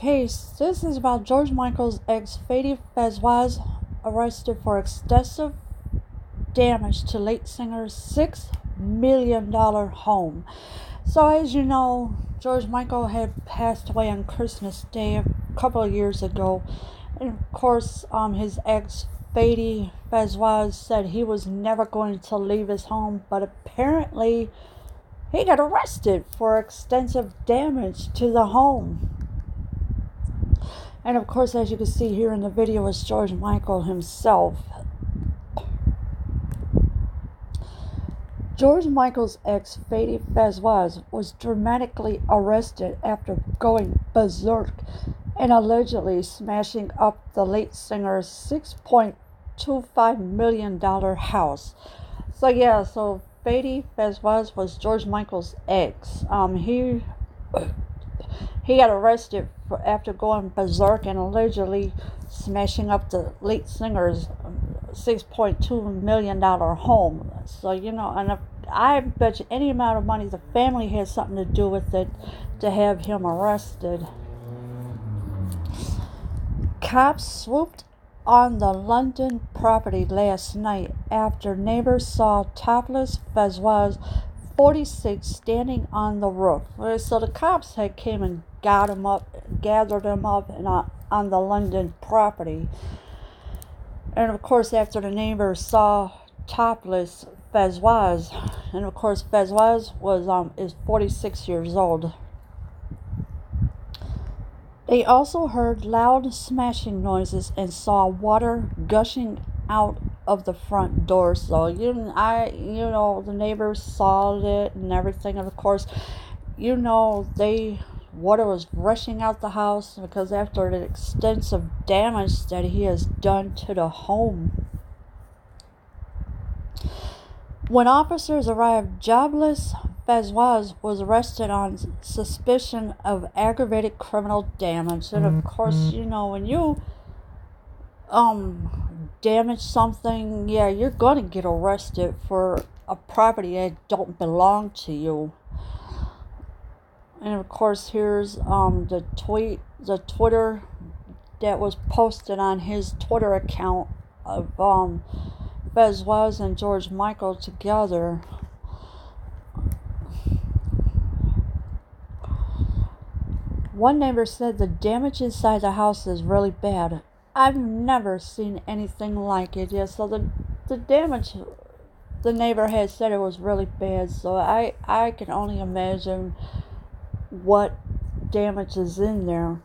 case. This is about George Michael's ex, Fadi Fawaz, arrested for extensive damage to late singer's $6 million home. So, as you know, George Michael had passed away on Christmas Day a couple of years ago. And of course, his ex, Fadi Fawaz, said he was never going to leave his home, but apparently he got arrested for extensive damage to the home. And of course, as you can see here in the video, is George Michael himself. George Michael's ex, Fadi Fawaz, was dramatically arrested after going berserk and allegedly smashing up the late singer's $6.25 million house. So Fadi Fawaz was George Michael's ex. He got arrested after going berserk and allegedly smashing up the late singer's $6.2 million home. And I bet you any amount of money the family has something to do with it to have him arrested. Cops swooped on the London property last night after neighbors saw topless Fawaz, 46, standing on the roof. So the cops had came and gathered him up on the London property. And of course, after the neighbors saw topless Fawaz, and of course Fawaz is 46 years old. They also heard loud smashing noises and saw water gushing out of the front door. So the neighbors saw it and everything, and of course, water was rushing out the house because after the extensive damage that he has done to the home. When officers arrived, jobless Fawaz was arrested on suspicion of aggravated criminal damage. And of course, when you damage something, you're going to get arrested for a property that don't belong to you. And of course, here's the Twitter that was posted on his Twitter account of Fawaz and George Michael together. One neighbor said the damage inside the house is really bad. I've never seen anything like it. So the damage, the neighbor had said it was really bad. So I can only imagine what damage is in there.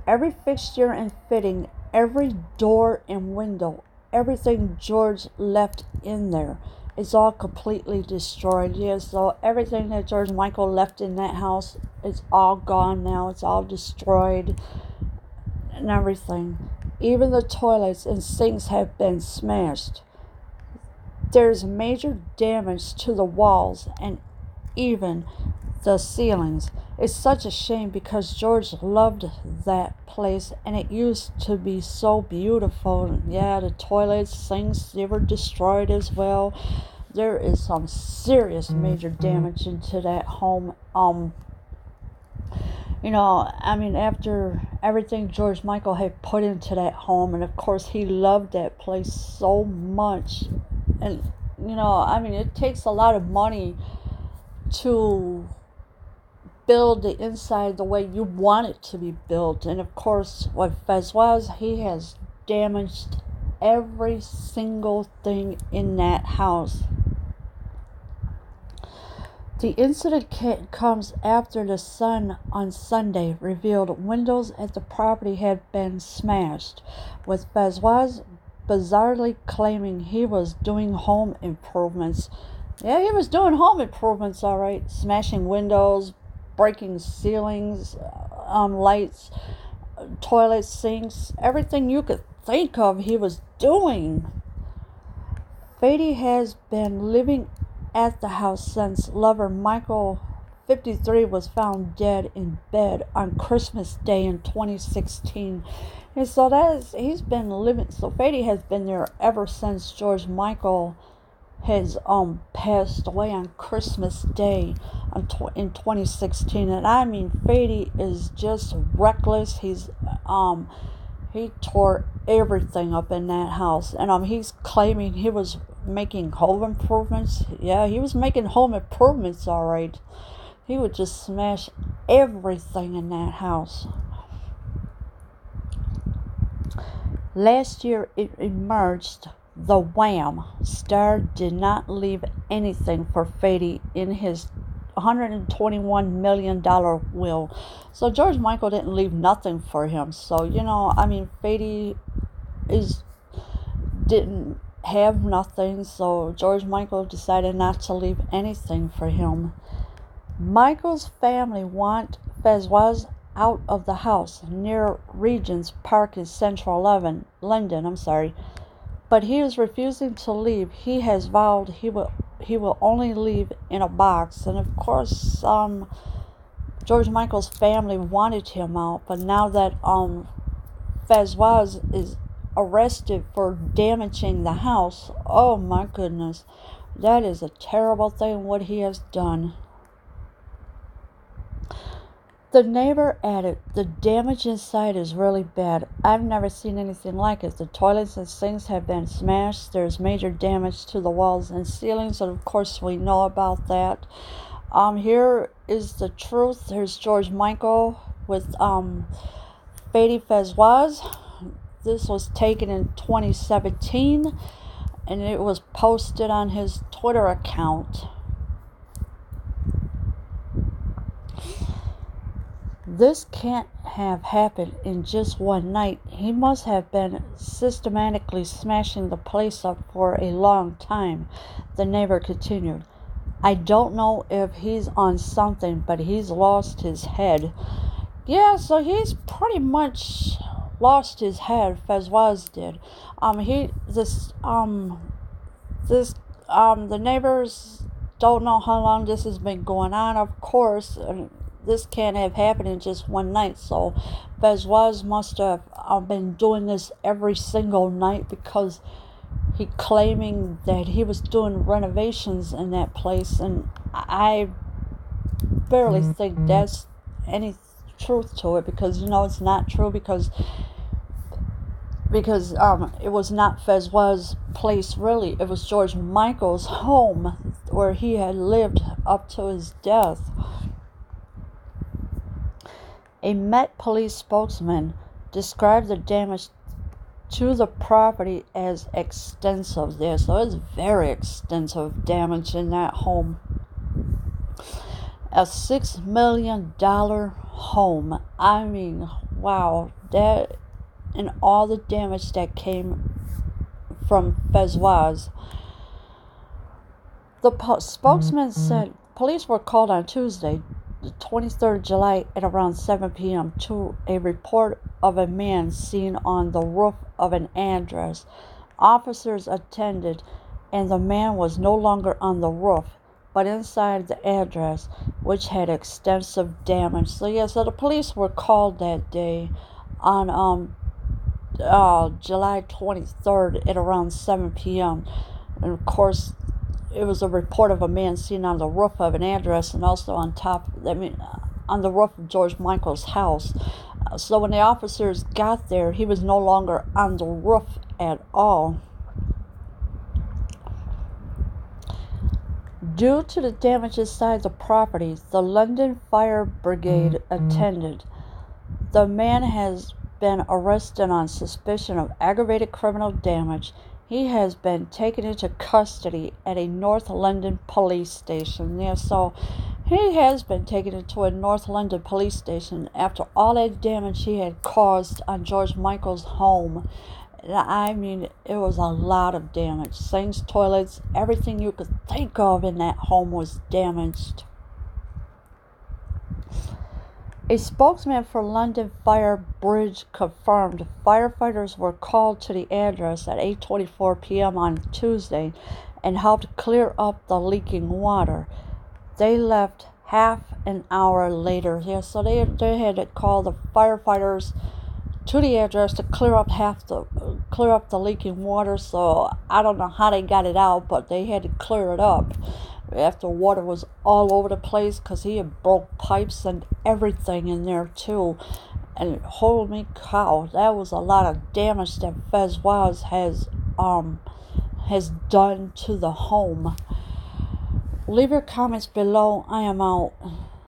Every fixture and fitting, every door and window, everything George left in there is all completely destroyed. So everything that George Michael left in that house is all gone now. It's all destroyed and everything. Even the toilets and sinks have been smashed. There's major damage to the walls and even the ceilings. It's such a shame because George loved that place and it used to be so beautiful. The toilets, sinks, they were destroyed as well. There is some serious major damage into that home. After everything George Michael had put into that home, and of course he loved that place so much. And, it takes a lot of money to build the inside the way you want it to be built. And of course, what Fawaz, he has damaged every single thing in that house. The incident comes after the Sun on Sunday revealed windows at the property had been smashed, with Fawaz bizarrely claiming he was doing home improvements. Yeah, he was doing home improvements, all right. Smashing windows, breaking ceilings, lights, toilets, sinks, everything you could think of he was doing. Fadi has been living at the house since lover Michael, 53, was found dead in bed on Christmas Day in 2016. And so he's been living, so Fadi has been there ever since George Michael has passed away on Christmas Day in 2016, and I mean Fadi is just reckless. He tore everything up in that house, and he's claiming he was making home improvements. Yeah, he was making home improvements, all right. He would just smash everything in that house. Last year it emerged the Wham star did not leave anything for Fadi in his $121 million will. So George Michael didn't leave nothing for him. So, Fadi didn't have nothing, so George Michael decided not to leave anything for him. Michael's family want Fawaz out of the house near Regent's Park in central London, but he is refusing to leave. He has vowed he will only leave in a box, and of course, George Michael's family wanted him out, but now that Fawaz is arrested for damaging the house, oh my goodness, that is a terrible thing what he has done. The neighbor added, "The damage inside is really bad. I've never seen anything like it. The toilets and sinks have been smashed. There's major damage to the walls and ceilings, and of course we know about that." Here is the truth. Here's George Michael with Fadi Fawaz. This was taken in 2017, and it was posted on his Twitter account. This can't have happened in just one night. He must have been systematically smashing the place up for a long time, the neighbor continued. "I don't know if he's on something, but he's lost his head." Yeah, so he's pretty much lost his head. Fawaz did. The neighbors don't know how long this has been going on. Of course, this can't have happened in just one night. So Fawaz must have been doing this every single night, because he claiming that he was doing renovations in that place, and I barely think that's any truth to it, because it's not true, because it was not Fawaz's place really. It was George Michael's home where he had lived up to his death. A Met Police spokesman described the damage to the property as extensive there. So it's very extensive damage in that home. A $6 million home. I mean, wow. That, and all the damage that came from Fawaz. The spokesman said police were called on Tuesday, the 23rd July at around 7 p.m. to a report of a man seen on the roof of an address. Officers attended, and the man was no longer on the roof, but inside the address, which had extensive damage. So the police were called that day on July 23rd at around 7 p.m. And of course, it was a report of a man seen on the roof of an address, and also on the roof of George Michael's house. So when the officers got there, he was no longer on the roof at all. Due to the damage inside the property, the London Fire Brigade attended. The man has been arrested on suspicion of aggravated criminal damage. He has been taken into custody at a North London police station. Yeah, so he has been taken into a North London police station after all that damage he had caused on George Michael's home. I mean, it was a lot of damage. Sinks, toilets, everything you could think of in that home was damaged. A spokesman for London Fire Bridge confirmed firefighters were called to the address at 8:24 p.m. on Tuesday and helped clear up the leaking water. They left half an hour later. Yeah, so they had to call the firefighters to the address to clear up the leaking water. So I don't know how they got it out, but they had to clear it up after water was all over the place, because he had broke pipes and everything in there too. And holy cow, that was a lot of damage that Fadi Fawaz has done to the home. Leave your comments below. I am out.